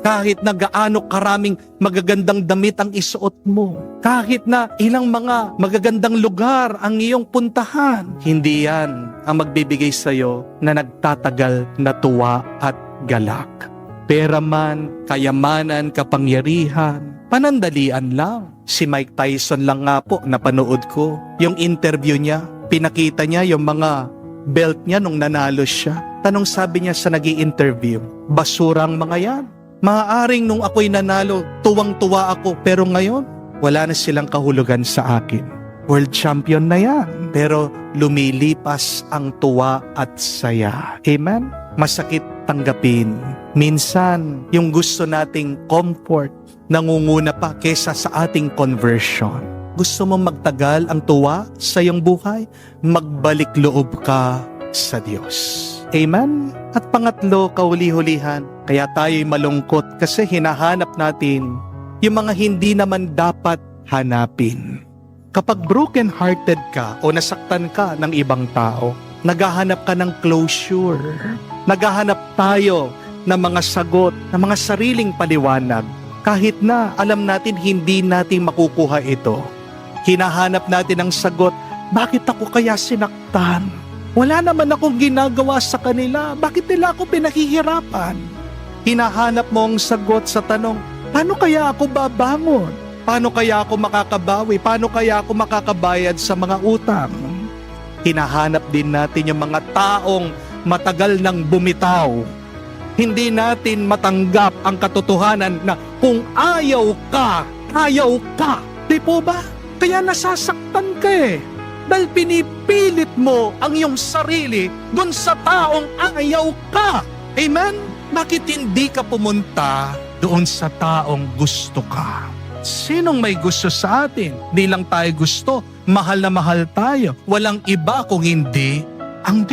Kahit na gaano karaming magagandang damit ang isuot mo, kahit na ilang mga magagandang lugar ang iyong puntahan, hindi yan ang magbibigay sa'yo na nagtatagal na tuwa at galak. Pera man, kayamanan, kapangyarihan, panandalian lang. Si Mike Tyson lang nga po, napanood ko. Yung interview niya, pinakita niya yung mga belt niya nung nanalo siya. Tanong sabi niya sa nag-i-interview, basurang mga yan. Maaaring nung ako'y nanalo, tuwang-tuwa ako, pero ngayon, wala na silang kahulugan sa akin. World champion na yan, pero lumilipas ang tuwa at saya. Amen? Masakit tanggapin. Minsan, yung gusto nating comfort, nangunguna pa kesa sa ating conversion. Gusto mo magtagal ang tuwa sa iyong buhay? Magbalik loob ka sa Diyos. Amen? At pangatlo, kauli-hulihan, kaya tayo'y malungkot kasi hinahanap natin yung mga hindi naman dapat hanapin. Kapag broken-hearted ka o nasaktan ka ng ibang tao, naghahanap ka ng closure. Naghahanap tayo ng mga sagot, ng mga sariling paliwanag. Kahit na alam natin hindi natin makukuha ito. Hinahanap natin ang sagot, bakit ako kaya sinaktan? Wala naman akong ginagawa sa kanila. Bakit nila ako pinahihirapan? Hinahanap mo ang sagot sa tanong, paano kaya ako babangon? Paano kaya ako makakabawi? Paano kaya ako makakabayad sa mga utang? Hinahanap din natin yung mga taong matagal nang bumitaw. Hindi natin matanggap ang katotohanan na kung ayaw ka, ayaw ka. Di po ba? Kaya nasasaktan ka eh. Dahil pinipilit mo ang iyong sarili dun sa taong ayaw ka. Amen? Bakit hindi ka pumunta doon sa taong gusto ka? Sinong may gusto sa atin? Di lang tayo gusto. Mahal na mahal tayo. Walang iba kung hindi ang Diyos.